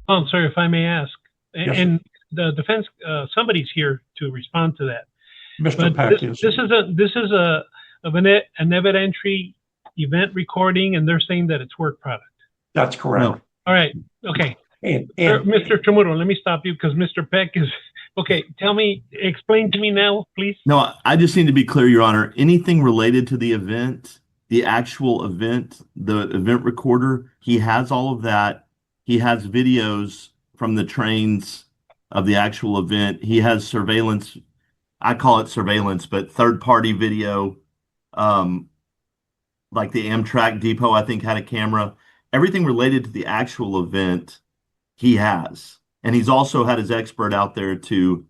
Oh, I'm sorry if I may ask. Yes, sir. And the defense, somebody's here to respond to that. Mr. But Peck is. this is an evidentiary event recording, and they're saying that it's work product. That's correct. No. All right. Okay. And Mr. Tramuto, let me stop you because Mr. Peck is okay. Explain to me now, please. No, I just need to be clear, Your Honor. Anything related to the event, the actual event, the event recorder, he has all of that. He has videos from the trains of the actual event. He has surveillance. I call it surveillance, but third-party video, um, like the Amtrak depot, I think had a camera. Everything related to the actual event, he has. And he's also had his expert out there to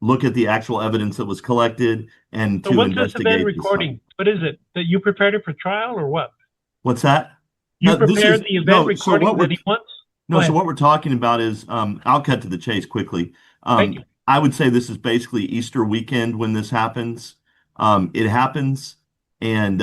look at the actual evidence that was collected and So to what's this event investigate this. recording? What is it? That you prepared it for trial or what? What's that? You No, this prepared is- the event no, so recording what we're- that he wants? No, Go so ahead. what we're talking about is, I'll cut to the chase quickly. Thank you. I would say this is basically Easter weekend when this happens. It happens, and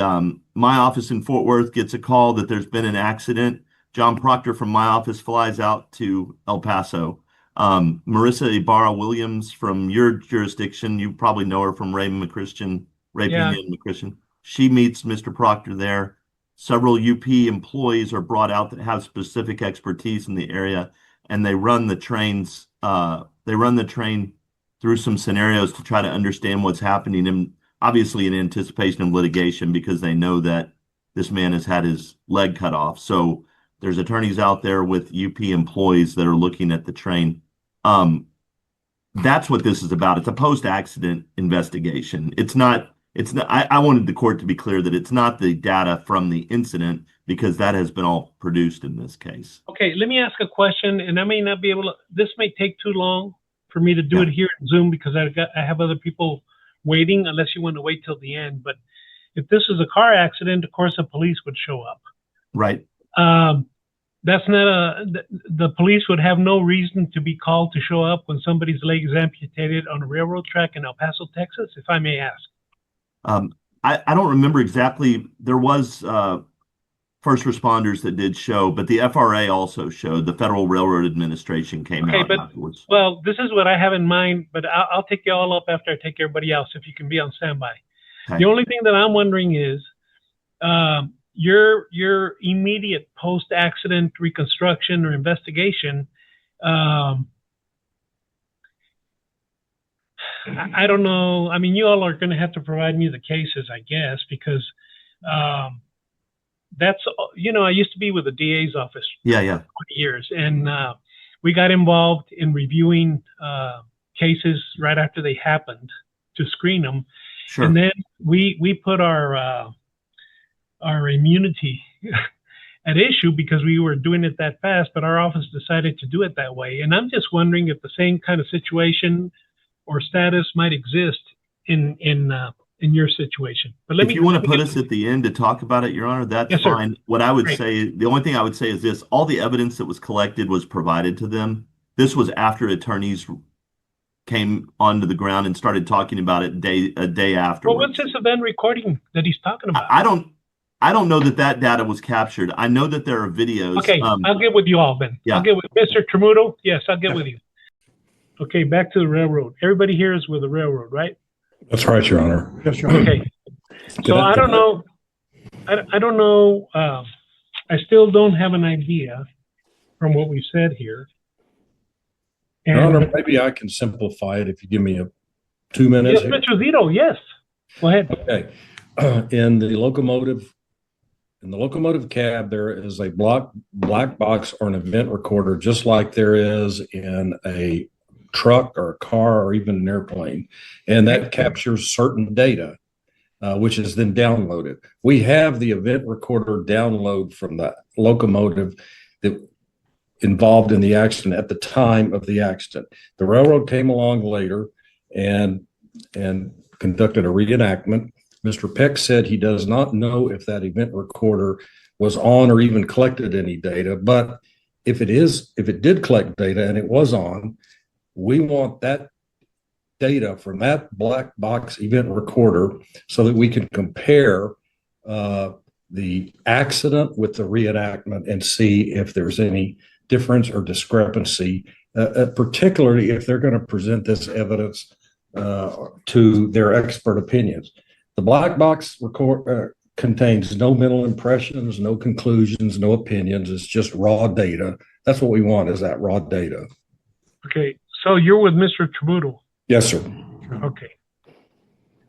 my office in Fort Worth gets a call that there's been an accident. John Proctor from my office flies out to El Paso. Marissa Ibarra-Williams from your jurisdiction, you probably know her from Ray Pena and McChristian. She meets Mr. Proctor there. Several UP employees are brought out that have specific expertise in the area, and they run the trains. They run the train through some scenarios to try to understand what's happening, and obviously in anticipation of litigation because they know that this man has had his leg cut off. So there's attorneys out there with UP employees that are looking at the train. That's what this is about. It's a post-accident investigation. It's not. I wanted the court to be clear that it's not the data from the incident because that has been all produced in this case. Okay, let me ask a question, and I may not be able to. This may take too long for me to do it here in Zoom because I have other people waiting. Unless you want to wait till the end, but if this is a car accident, of course the police would show up. Right. That's not the police would have no reason to be called to show up when somebody's leg is amputated on a railroad track in El Paso, Texas, if I may ask. I don't remember exactly. There was first responders that did show, but the FRA also showed. The Federal Railroad Administration came out afterwards. Well, this is what I have in mind, but I'll take you all up after I take everybody else if you can be on standby. Okay. The only thing that I'm wondering is your immediate post-accident reconstruction or investigation. I don't know. I mean, you all are going to have to provide me the cases, I guess, because that's, I used to be with the DA's office for 20 years, and we got involved in reviewing cases right after they happened to screen them. Sure. And then we put our immunity at issue because we were doing it that fast, but our office decided to do it that way. And I'm just wondering if the same kind of situation or status might exist in your situation. But if you want to put us at the end to talk about it, Your Honor, that's fine. What I would say, the only thing I would say is this: all the evidence that was collected was provided to them. This was after attorneys came onto the ground and started talking about it a day after. Well, what's this event recording that he's talking about? I don't know that data was captured. I know that there are videos. Okay, I'll get with you all then. Yeah. I'll get with Mr. Tramuto. Yes, I'll get with you. Okay, back to the railroad. Everybody here is with the railroad, right? That's right, Your Honor. Yes, Your Honor. Okay. So I don't know. I don't know. I still don't have an idea from what we said here. And Your Honor, maybe I can simplify it if you give me 2 minutes. Yes, Mr. Zito, yes. Go ahead. Okay. In the locomotive cab, there is a black box or an event recorder, just like there is in a truck or a car or even an airplane. And that captures certain data, which is then downloaded. We have the event recorder download from the locomotive that involved in the accident at the time of the accident. The railroad came along later and conducted a reenactment. Mr. Peck said he does not know if that event recorder was on or even collected any data, but if it did collect data and it was on, we want that data from that black box event recorder so that we can compare the accident with the reenactment and see if there's any difference or discrepancy, particularly if they're going to present this evidence to their expert opinions. The black box contains no mental impressions, no conclusions, no opinions. It's just raw data. That's what we want, is that raw data. Okay, so you're with Mr. Trabuto. Yes, sir. Okay.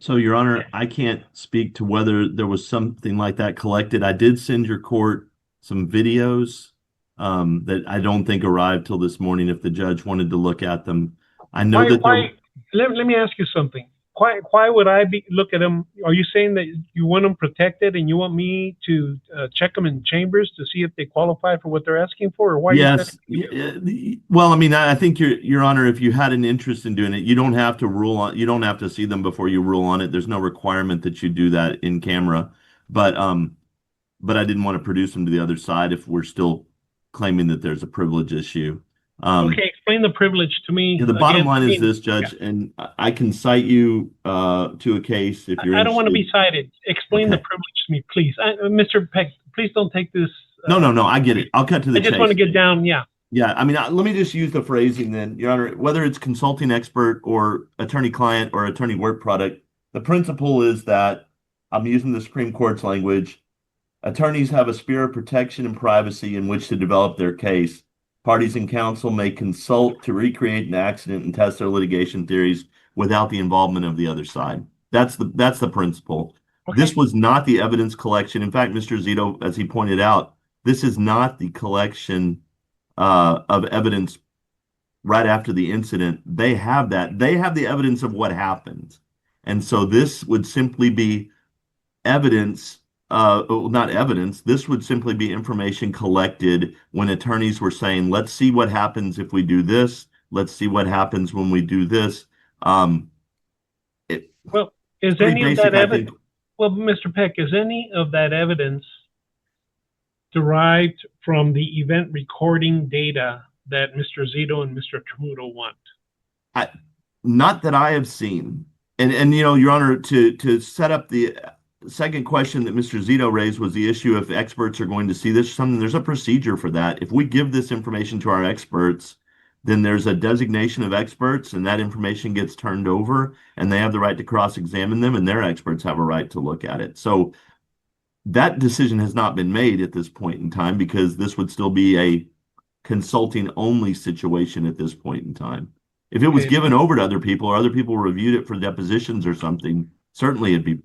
So, Your Honor, I can't speak to whether there was something like that collected. I did send your court some videos that I don't think arrived till this morning if the judge wanted to look at them. I know let me ask you something. Why would I look at them? Are you saying that you want them protected and you want me to check them in chambers to see if they qualify for what they're asking for, or why? Yes. Well, I mean, I think Your Honor, if you had an interest in doing it, you don't have to see them before you rule on it. There's no requirement that you do that in camera. But I didn't want to produce them to the other side if we're still claiming that there's a privilege issue. Okay, explain the privilege to me. Yeah, the bottom line is this, Judge, and I can cite you to a case if you're I don't want to be interested. cited. Explain the privilege to me, please. Mr. Peck, please don't take this. No, I get it. I'll cut to the chase. I just want to get down, yeah. Yeah, I mean, let me just use the phrasing then, Your Honor, whether it's consulting expert or attorney-client or attorney-work product, the principle is that, I'm using the Supreme Court's language, attorneys have a sphere of protection and privacy in which to develop their case. Parties and counsel may consult to recreate an accident and test their litigation theories without the involvement of the other side. That's the principle. Okay. This was not the evidence collection. In fact, Mr. Zito, as he pointed out, this is not the collection of evidence right after the incident. They have that. They have the evidence of what happened. And so this would simply be evidence. Not evidence. This would simply be information collected when attorneys were saying, let's see what happens if we do this. Let's see what happens when we do this. Well, is any of that evidence? Well, Mr. Peck, is any of that evidence derived from the event recording data that Mr. Zito and Mr. Tramuto want? Not that I have seen. And you know, Your Honor, to set up the second question that Mr. Zito raised was the issue if experts are going to see this. There's a procedure for that. If we give this information to our experts, then there's a designation of experts and that information gets turned over and they have the right to cross-examine them and their experts have a right to look at it. So that decision has not been made at this point in time because this would still be a consulting only situation at this point in time. If it was given over to other people or other people reviewed it for depositions or something, certainly it'd be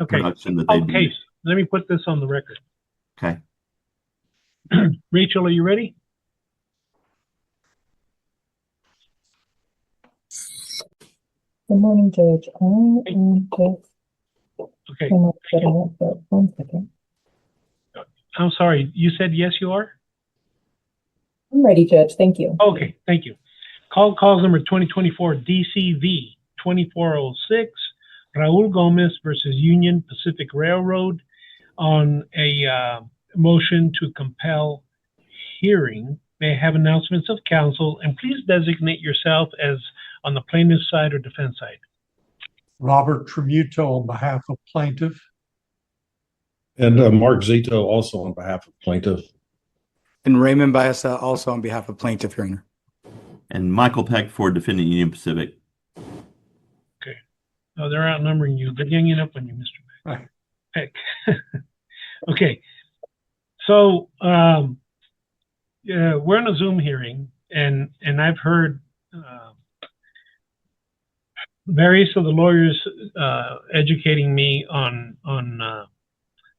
production that they do. Let me put this on the record. Okay. Rachel, are you ready? Good morning, Judge. I am just okay. setting up, but 1 second. I'm sorry. You said yes, you are? I'm ready, Judge. Thank you. Okay, thank you. Calls number 2024 DCV 2406. Raul Gomez versus Union Pacific Railroad on a motion to compel hearing. May I have announcements of counsel, and please designate yourself as on the plaintiff's side or defense side. Robert Tramuto on behalf of plaintiff. And Mark Zito also on behalf of plaintiff. And Raymond Baeza also on behalf of plaintiff, Your Honor. And Michael Peck for defendant Union Pacific. Oh, they're outnumbering you. They're ganging up on you, Mr. Peck. Okay. So we're in a Zoom hearing, and I've heard various of the lawyers educating me on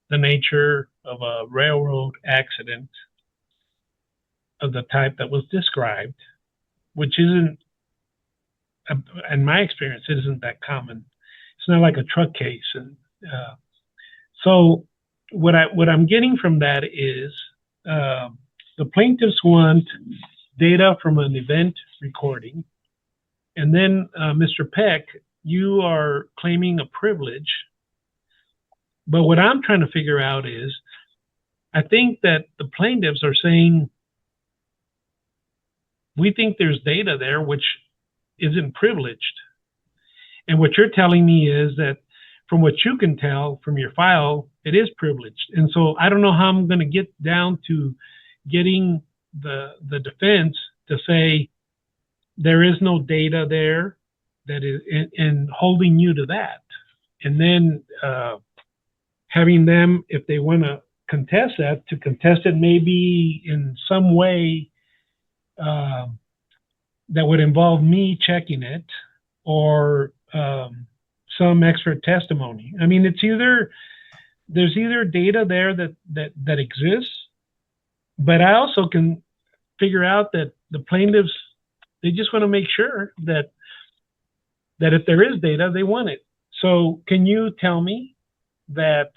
the nature of a railroad accident of the type that was described, which isn't, in my experience, isn't that common. It's not like a truck case. And so what I'm getting from that is the plaintiffs want data from an event recording. And then, Mr. Peck, you are claiming a privilege. But what I'm trying to figure out is, I think that the plaintiffs are saying, we think there's data there which isn't privileged. And what you're telling me is that from what you can tell from your file, it is privileged. And so I don't know how I'm going to get down to getting the defense to say there is no data there that is, and holding you to that, and then having them, if they want to contest that, to contest it maybe in some way that would involve me checking it, or some expert testimony. I mean, it's either there's either data there that exists, but I also can figure out that the plaintiffs, they just want to make sure that if there is data, they want it. So can you tell me that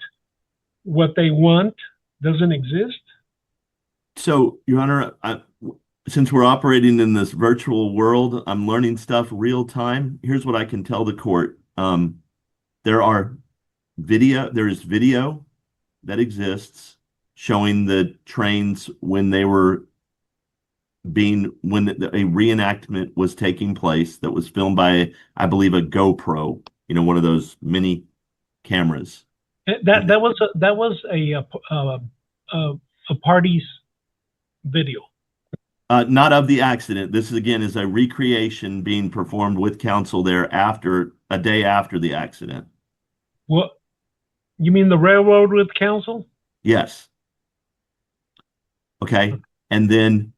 what they want doesn't exist? So, Your Honor, since we're operating in this virtual world, I'm learning stuff real time. Here's what I can tell the court. There is video that exists showing the trains when a reenactment was taking place, that was filmed by, I believe, a GoPro, one of those mini cameras. That was a party's video. Not of the accident. This is a recreation being performed with counsel there a day after the accident. What? You mean the railroad with counsel? Yes. Okay. And then,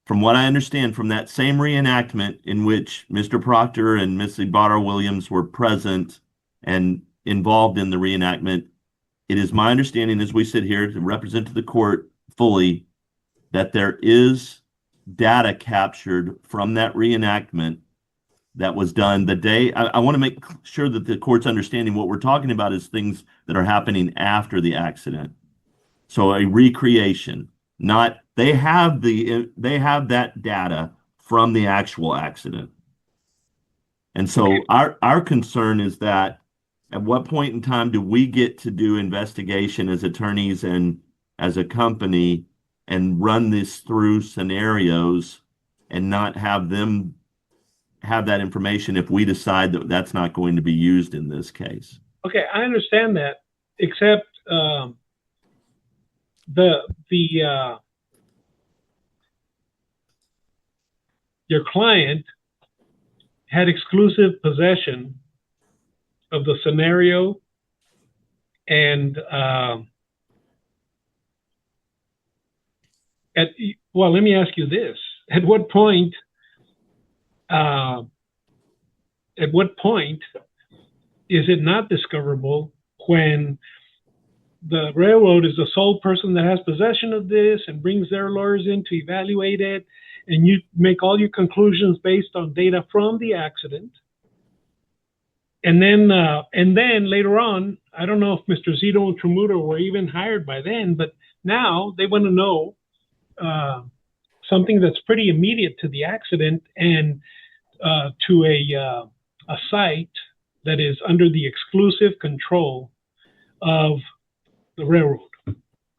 from what I understand, from that same reenactment in which Mr. Proctor and Miss Ibarra Williams were present and involved in the reenactment, it is my understanding, as we sit here to represent to the court fully, that there is data captured from that reenactment that was done the day. I want to make sure that the court's understanding what we're talking about is things that are happening after the accident. So a recreation, not they have that data from the actual accident. And so our concern is that at what point in time do we get to do investigation as attorneys and as a company and run this through scenarios and not have them have that information if we decide that that's not going to be used in this case? Okay, I understand that, except your client had exclusive possession of the scenario, and let me ask you this: at what point is it not discoverable when the railroad is the sole person that has possession of this and brings their lawyers in to evaluate it, and you make all your conclusions based on data from the accident? And then later on, I don't know if Mr. Zito and Tramuto were even hired by then, but now they want to know something that's pretty immediate to the accident and to a site that is under the exclusive control of the railroad.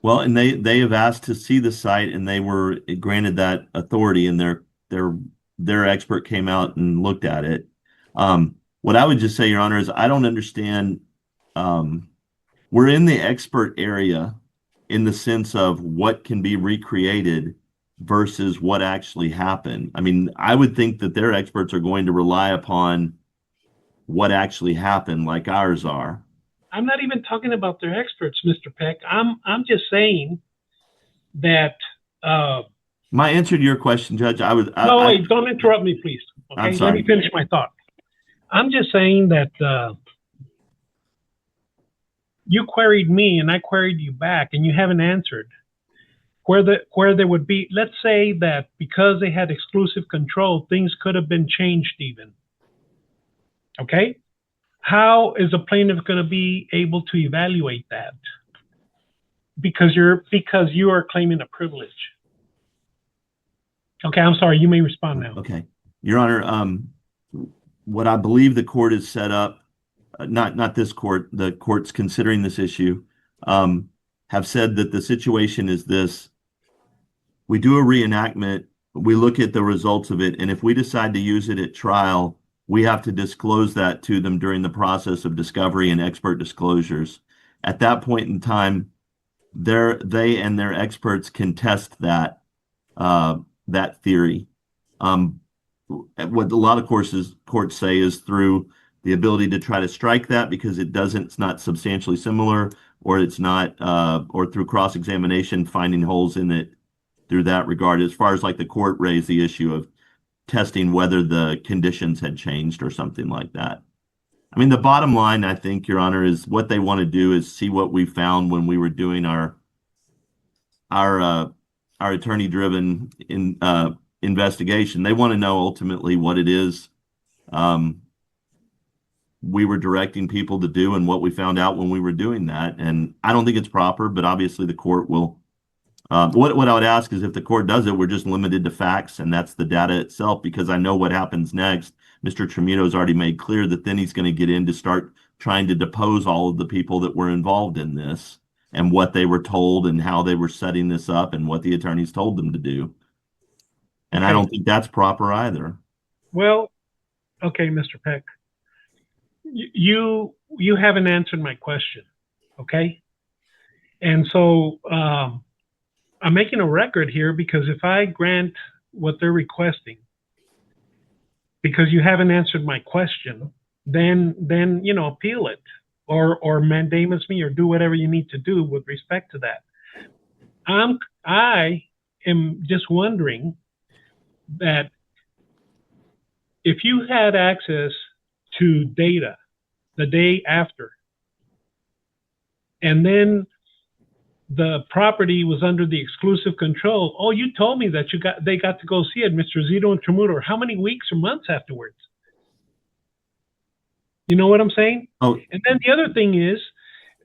Well, and they have asked to see the site, and they were granted that authority, and their expert came out and looked at it. What I would just say, Your Honor, is I don't understand. We're in the expert area in the sense of what can be recreated versus what actually happened. I mean, I would think that their experts are going to rely upon what actually happened, like ours are. I'm not even talking about their experts, Mr. Peck. I'm just saying that. My answer to your question, Judge, wait, don't interrupt me, please. Okay, I'm sorry. Let me finish my thought. I'm just saying that you queried me and I queried you back, and you haven't answered where there would be. Let's say that because they had exclusive control, things could have been changed even. Okay, how is a plaintiff going to be able to evaluate that? Because you are claiming a privilege. Okay, I'm sorry. You may respond now. Okay, Your Honor. What I believe the court has set up, not this court, the courts considering this issue, have said that the situation is this: we do a reenactment, we look at the results of it, and if we decide to use it at trial, we have to disclose that to them during the process of discovery and expert disclosures. At that point in time, they and their experts can test that that theory. What a lot of courts say is through the ability to try to strike that because it's not substantially similar, or it's not, or through cross-examination, finding holes in it through that regard. As far as like the court raised the issue of testing whether the conditions had changed or something like that. I mean, the bottom line, I think, Your Honor, is what they want to do is see what we found when we were doing our attorney-driven investigation. They want to know ultimately what it is we were directing people to do and what we found out when we were doing that. And I don't think it's proper, but obviously the court will. What I would ask is if the court does it, we're just limited to facts, and that's the data itself, because I know what happens next. Mr. Tramuto's already made clear that then he's going to get in to start trying to depose all of the people that were involved in this and what they were told and how they were setting this up and what the attorneys told them to do. And I don't think that's proper either. Well, okay, Mr. Peck, you haven't answered my question, okay? And so I'm making a record here, because if I grant what they're requesting, because you haven't answered my question, then appeal it or mandamus me or do whatever you need to do with respect to that. I am just wondering that if you had access to data the day after, and then the property was under the exclusive control. Oh, you told me that they got to go see it, Mr. Zito and Tramuto. How many weeks or months afterwards? You know what I'm saying? Oh. And then the other thing is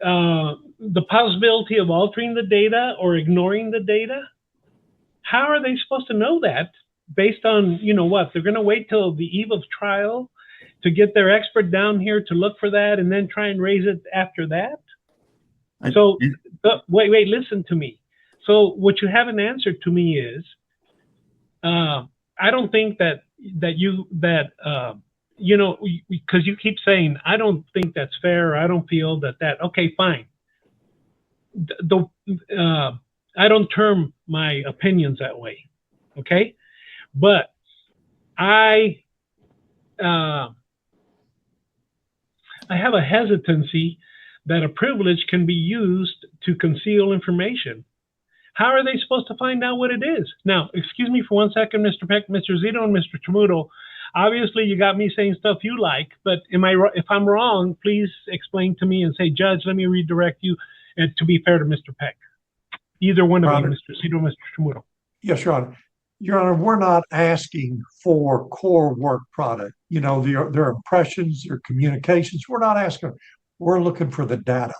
the possibility of altering the data or ignoring the data. How are they supposed to know that based on, what? They're going to wait till the eve of trial to get their expert down here to look for that and then try and raise it after that? So wait, listen to me. So what you haven't answered to me is, I don't think that because you keep saying, I don't think that's fair. I don't feel that. Okay, fine. I don't term my opinions that way. Okay. But I have a hesitancy that a privilege can be used to conceal information. How are they supposed to find out what it is? Now, excuse me for 1 second, Mr. Peck, Mr. Zito, and Mr. Tramuto. Obviously, you got me saying stuff you like, but if I'm wrong, please explain to me and say, Judge, let me redirect you, and to be fair to Mr. Peck. Either one of you, Mr. Zito, Mr. Tramuto. Yes, Your Honor. Your Honor, we're not asking for core work product, their impressions, their communications. We're not asking. We're looking for the data,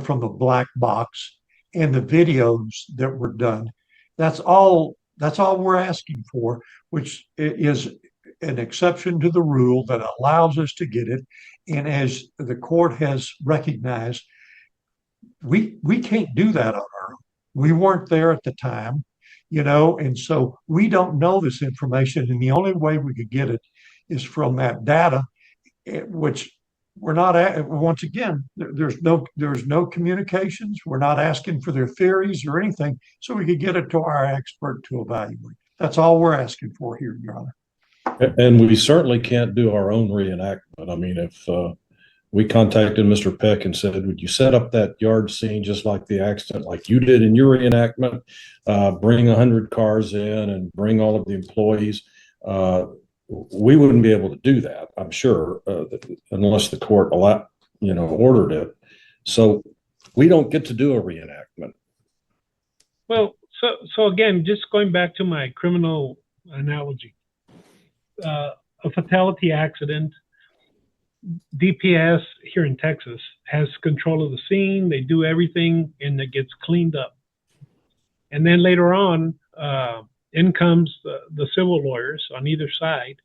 from the black box and the videos that were done. That's all we're asking for, which is an exception to the rule that allows us to get it. And as the court has recognized, we can't do that on our own. We weren't there at the time, and so we don't know this information. And the only way we could get it is from that data, which we're not once again, there's no communications. We're not asking for their theories or anything, so we could get it to our expert to evaluate. That's all we're asking for here, Your Honor. And we certainly can't do our own reenactment. I mean, if we contacted Mr. Peck and said, would you set up that yard scene just like the accident, like you did in your reenactment, bring 100 cars in and bring all of the employees, we wouldn't be able to do that, I'm sure, unless the court ordered it. So we don't get to do a reenactment. Well, so again, just going back to my criminal analogy, a fatality accident, DPS here in Texas has control of the scene. They do everything and it gets cleaned up. And then later on, in comes the civil lawyers on either side,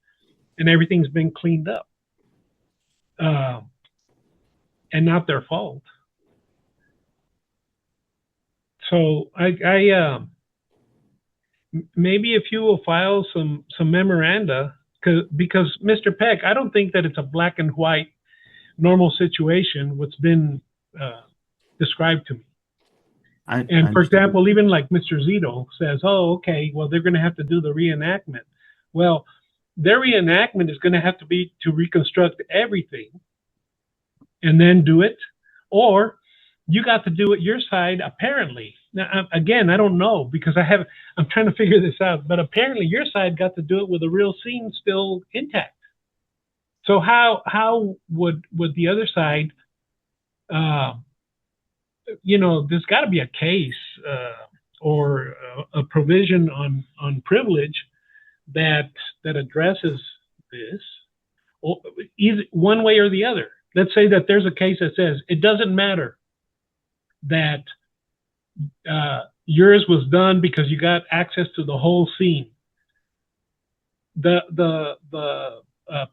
and everything's been cleaned up. And not their fault. So I maybe if you will file some memoranda, because Mr. Peck, I don't think that it's a black and white normal situation what's been described to me. And for example, even like Mr. Zito says, oh, okay, well, they're going to have to do the reenactment. Well, their reenactment is going to have to be to reconstruct everything and then do it. Or you got to do it your side, apparently. Now, again, I don't know because I'm trying to figure this out, but apparently your side got to do it with the real scene still intact. So how would the other side, there's got to be a case or a provision on privilege that addresses this, either one way or the other. Let's say that there's a case that says it doesn't matter that yours was done because you got access to the whole scene. The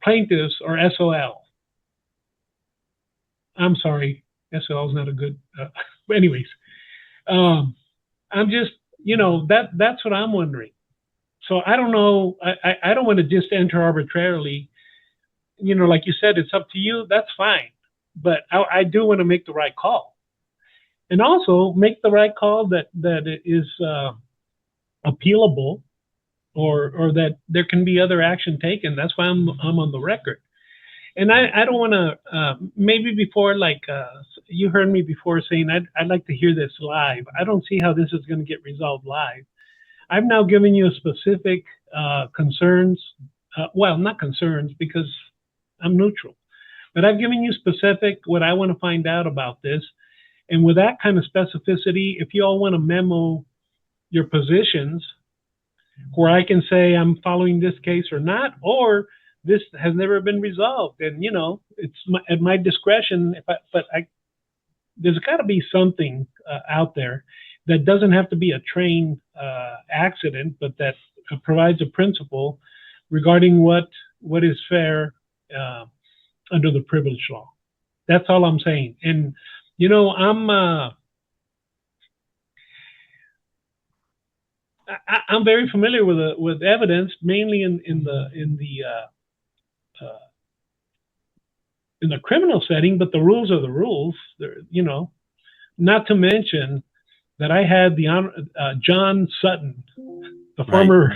plaintiffs are SOL. I'm sorry, SOL is not a good. But anyways, I'm just that's what I'm wondering. So I don't know. I don't want to just enter arbitrarily. Like you said, it's up to you. That's fine, but I do want to make the right call, and also make the right call that it is appealable, or that there can be other action taken. That's why I'm on the record, and I don't want to maybe before you heard me before saying I'd like to hear this live. I don't see how this is going to get resolved live. I've now given you specific concerns. Well, not concerns because I'm neutral, but I've given you specific what I want to find out about this. And with that kind of specificity, if you all want to memo your positions where I can say I'm following this case or not, or this has never been resolved, and it's at my discretion. There's got to be something out there that doesn't have to be a train accident, but that provides a principle regarding what is fair under the privilege law. That's all I'm saying. And I'm very familiar with evidence, mainly in the criminal setting, but the rules are the rules. Not to mention that I had the John Sutton, the former,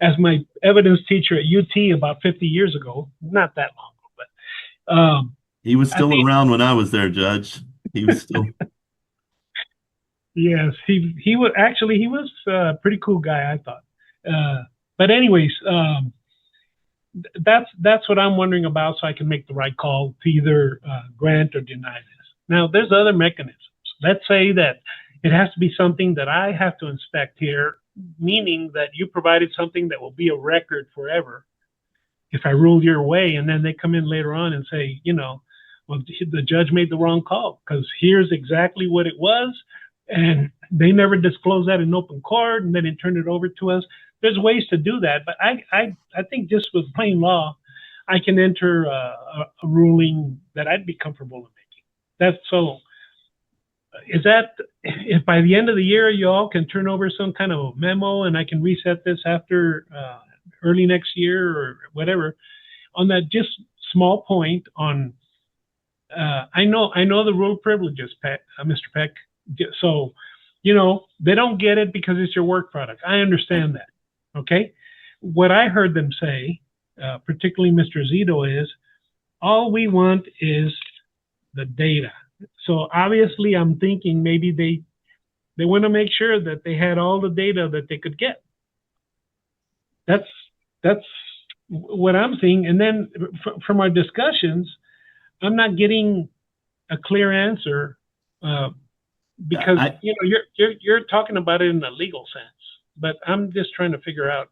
as my evidence teacher at UT about 50 years ago. Not that long ago, but he was still around when I was there, Judge. He was still. Yes, he was a pretty cool guy, I thought. But anyways, that's what I'm wondering about, so I can make the right call to either grant or deny this. Now, there's other mechanisms. Let's say that it has to be something that I have to inspect here, meaning that you provided something that will be a record forever if I rule your way, and then they come in later on and say, well, the judge made the wrong call because here's exactly what it was, and they never disclosed that in open court, and then they turned it over to us. There's ways to do that, but I think just with plain law, I can enter a ruling that I'd be comfortable in making. That's so. Is that if by the end of the year you all can turn over some kind of memo and I can reset this after early next year or whatever, on that just small point on. I know the rule of privileges, Mr. Peck. So, they don't get it because it's your work product. I understand that. Okay. What I heard them say, particularly Mr. Zito, is all we want is the data. So obviously I'm thinking maybe they want to make sure that they had all the data that they could get. That's what I'm seeing. And then from our discussions, I'm not getting a clear answer because you're talking about it in a legal sense, but I'm just trying to figure out.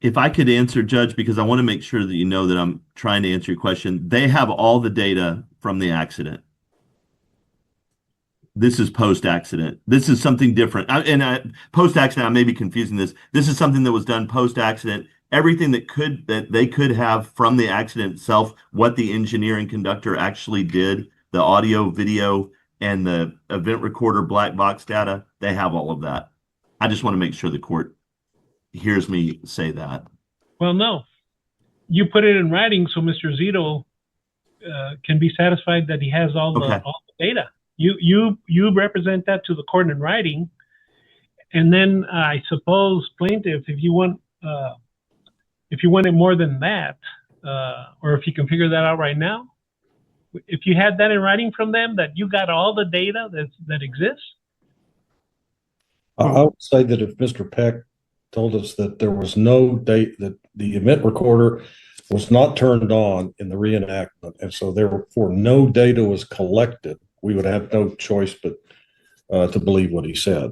If I could answer, Judge, because I want to make sure that you know that I'm trying to answer your question. They have all the data from the accident. This is post-accident. This is something different. Post-accident, I may be confusing this. This is something that was done post-accident. Everything that they could have from the accident itself, what the engineering conductor actually did, the audio, video, and the event recorder black box data, they have all of that. I just want to make sure the court hears me say that. Well, no. You put it in writing so Mr. Zito can be satisfied that he has all the data. You represent that to the court in writing, and then I suppose plaintiff, if you want it more than that, or if you can figure that out right now, if you had that in writing from them that you got all the data that exists. I would say that if Mr. Peck told us that there was no date, that the event recorder was not turned on in the reenactment, and so therefore no data was collected, we would have no choice but to believe what he said.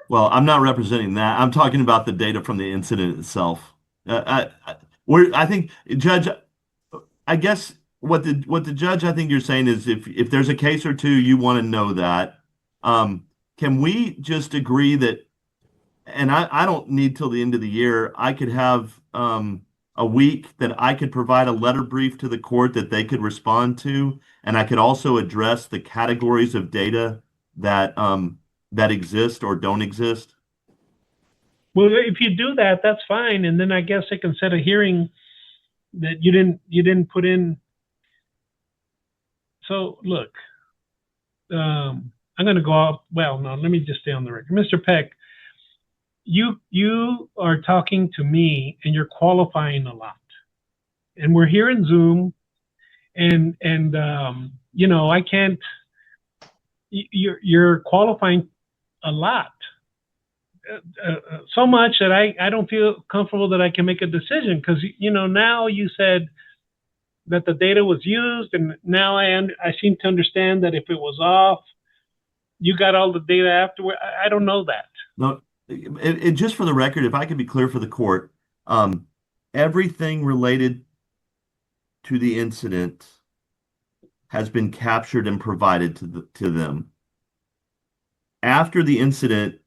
Well, I'm not representing that. I'm talking about the data from the incident itself. I think, Judge, I guess what the judge, I think you're saying is if there's a case or two you want to know that, can we just agree that, and I don't need till the end of the year, I could have a week that I could provide a letter brief to the court that they could respond to, and I could also address the categories of data that that exist or don't exist? Well, if you do that, that's fine, and then I guess they can set a hearing that you didn't put in. So look, I'm going to go off. Well, no, let me just stay on the record. Mr. Peck, you are talking to me and you're qualifying a lot, and we're here in Zoom, and you know, I can't. You're qualifying a lot, so much that I don't feel comfortable that I can make a decision, because you know, now you said that the data was used, and now I seem to understand that if it was off, you got all the data afterward. I don't know that. No, it just for the record, if I could be clear for the court, everything related to the incident has been captured and provided to them. After the incident,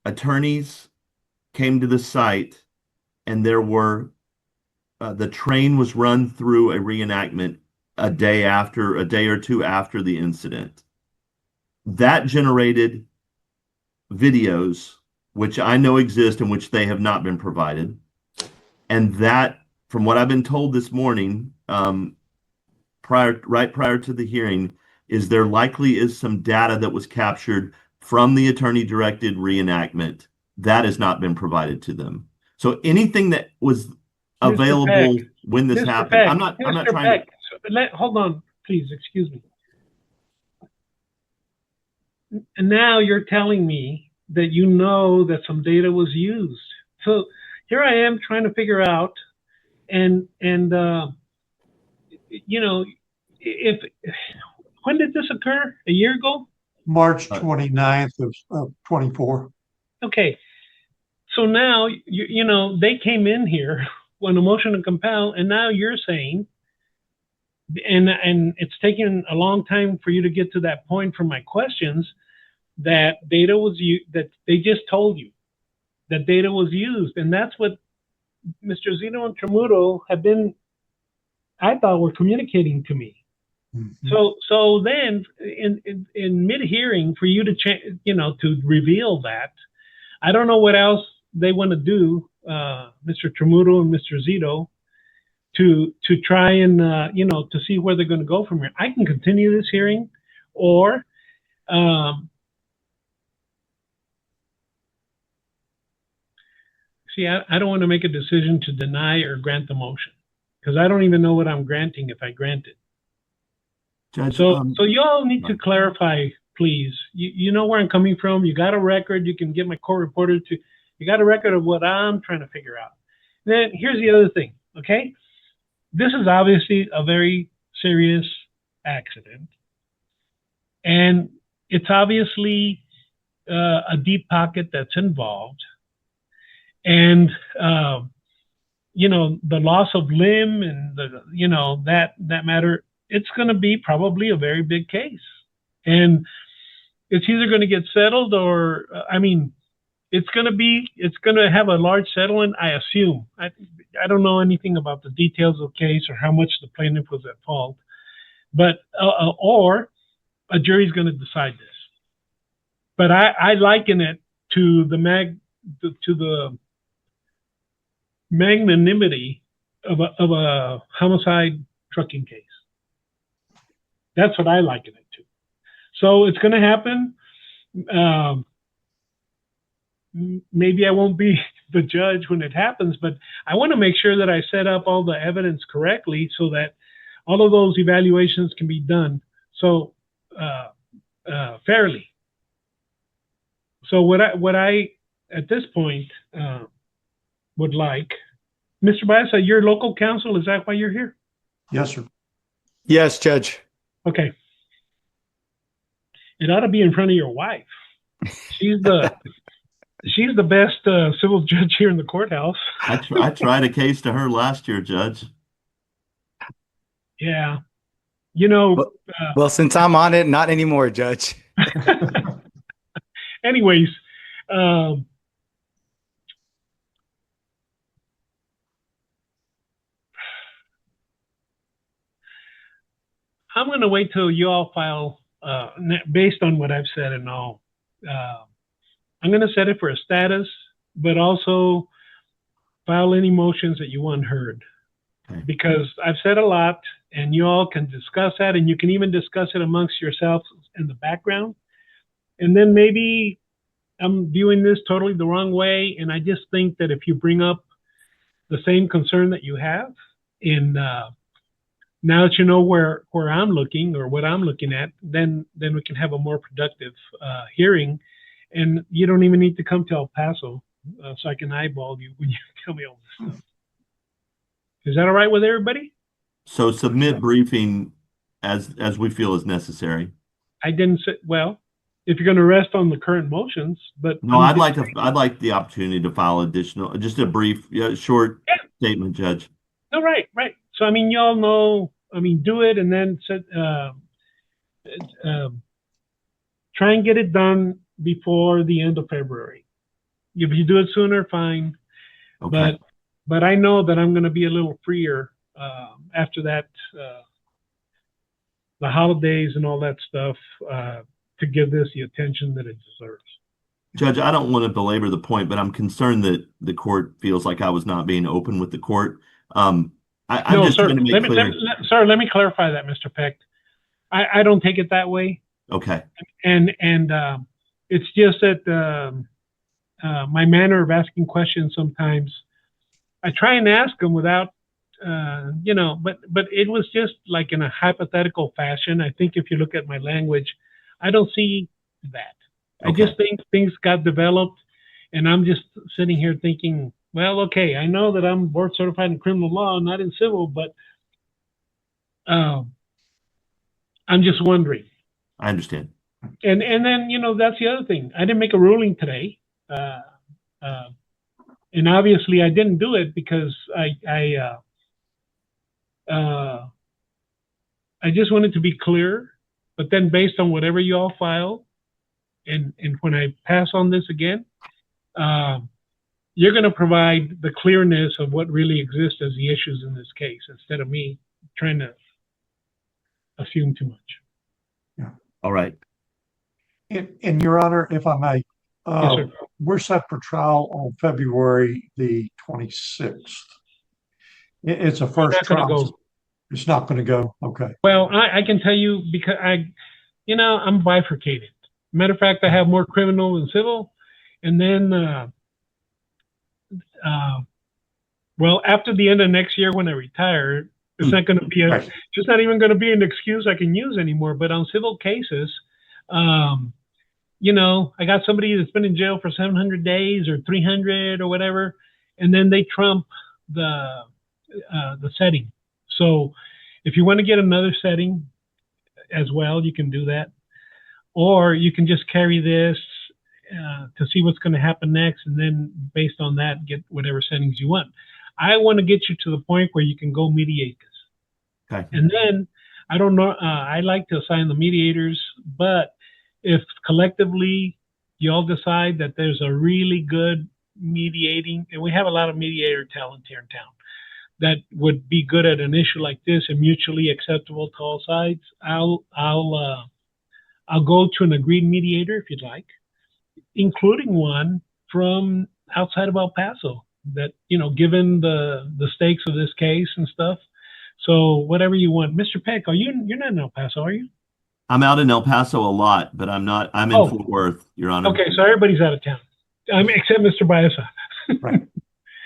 attorneys came to the site, and there were the train was run through a reenactment a day or two after the incident. That generated videos, which I know exist and which they have not been provided. And that, from what I've been told this morning, right prior to the hearing, is there likely is some data that was captured from the attorney-directed reenactment that has not been provided to them. So anything that was available when this happened, I'm not trying to. Hold on, please, excuse me. And now you're telling me that you know that some data was used. So here I am trying to figure out, and you know, when did this occur? A year ago? March 29th of 24. Okay. So now, you know, they came in here on a motion to compel, and now you're saying, and it's taken a long time for you to get to that point from my questions, that data was used, that they just told you that data was used. And that's what Mr. Zito and Tramuto have been, I thought, were communicating to me. Mm-hmm. So then in mid-hearing, for you to to reveal that, I don't know what else they want to do, Mr. Tramuto and Mr. Zito, to try and to see where they're going to go from here. I can continue this hearing, or see, I don't want to make a decision to deny or grant the motion, because I don't even know what I'm granting if I grant it. Judge, so you all need to clarify, please. You know where I'm coming from. You got a record. You can get my court reporter to. You got a record of what I'm trying to figure out. Then here's the other thing. Okay, this is obviously a very serious accident, and it's obviously a deep pocket that's involved, and the loss of limb and that matter. It's going to be probably a very big case, and it's either going to get settled, or it's going to have a large settlement, I assume. I don't know anything about the details of the case or how much the plaintiff was at fault, but or a jury's going to decide this. But I liken it to the magnanimity of a homicide trucking case. That's what I liken it to. So it's going to happen. Maybe I won't be the judge when it happens, but I want to make sure that I set up all the evidence correctly so that all of those evaluations can be done so fairly. So what I at this point would like, Mr. Baeza, your local counsel, is that why you're here? Yes, sir. Yes, Judge. Okay. It ought to be in front of your wife. She's the best civil judge here in the courthouse. I tried a case to her last year, Judge. Yeah. You know. Well, since I'm on it, not anymore, Judge. Anyways, I'm going to wait till you all file, based on what I've said and all. I'm going to set it for a status, but also file any motions that you want heard. Okay. Because I've said a lot, and you all can discuss that, and you can even discuss it amongst yourselves in the background. And then maybe I'm viewing this totally the wrong way, and I just think that if you bring up the same concern that you have in now that you know where I'm looking or what I'm looking at, then we can have a more productive hearing, and you don't even need to come to El Paso so I can eyeball you when you tell me all this stuff. Is that all right with everybody? So submit briefing as we feel is necessary. I didn't say, well, if you're going to rest on the current motions, but No, I'd like the opportunity to file additional, just a brief, short statement, Judge. No, right. So, I mean, y'all know, I mean, do it and then try and get it done before the end of February. If you do it sooner, fine. Okay. But I know that I'm going to be a little freer after that, the holidays and all that stuff, to give this the attention that it deserves. Judge, I don't want to belabor the point, but I'm concerned that the court feels like I was not being open with the court. I'm just trying to make clear. Sir, let me clarify that, Mr. Peck. I don't take it that way. Okay. And it's just that my manner of asking questions sometimes, I try and ask them without, but it was just like in a hypothetical fashion. I think if you look at my language, I don't see that. Okay. I just think things got developed, and I'm just sitting here thinking, well, okay, I know that I'm board certified in criminal law, not in civil, but I'm just wondering. I understand. And then, that's the other thing. I didn't make a ruling today. And obviously I didn't do it because I just wanted to be clear, but then based on whatever you all file, and when I pass on this again, you're going to provide the clearness of what really exists as the issues in this case, instead of me trying to assume too much. Yeah. All right. In Your Honor, if I may, Yes, sir. we're set for trial on February the 26th. It's a first It's not gonna trial. go. It's not going to go. Okay. Well, I can tell you because I'm bifurcated. Matter of fact, I have more criminal than civil. And then, well, after the end of next year when I retire, it's not going to be Right. it's not even going to be an excuse I can use anymore. But on civil cases, I got somebody that's been in jail for 700 days or 300 or whatever, and then they trump the setting. So if you want to get another setting as well, you can do that. Or you can just carry this to see what's going to happen next, and then based on that, get whatever settings you want. I want to get you to the point where you can go mediate this. Okay. And then, I don't know, I like to assign the mediators, but if collectively you all decide that there's a really good mediating, and we have a lot of mediator talent here in town, that would be good at an issue like this and mutually acceptable to all sides, I'll go to an agreed mediator if you'd like, including one from outside of El Paso that, given the stakes of this case and stuff. So whatever you want. Mr. Peck, you're not in El Paso, are you? I'm out in El Paso a lot, but I'm not. I'm in Oh. Fort Worth, Your Honor. Okay, so everybody's out of town. Except Mr. Baeza. Right.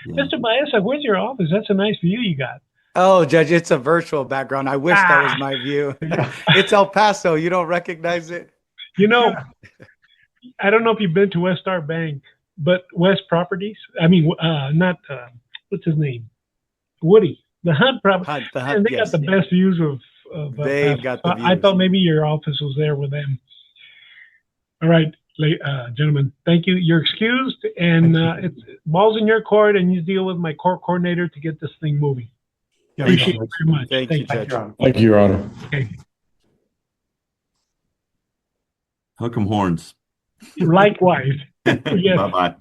Yeah. Mr. Baeza, where's your office? That's a nice view you got. Oh, Judge, it's a virtual background. I wish that was my view. It's El Paso. You don't recognize it? You know, I don't know if you've been to West Star Bank, but West Properties. I mean, not what's his name, Woody, the Hunt property. And they got the best views of They've Paso. got the I views. thought maybe your office was there with them. All right, gentlemen, thank you. You're excused, and it's balls in your court, and you deal with my court coordinator to get this thing moving. Yeah, Appreciate Your it very much. Thank you, Honor. Judge. Thank you, Your Honor. Okay. Hook 'em horns. Likewise. Yes. Bye-bye.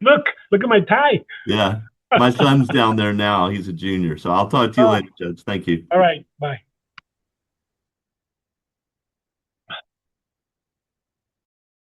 Look at my tie. Yeah. My son's down there now. He's a junior. So I'll talk to you later, Judge. Thank you. All right, bye.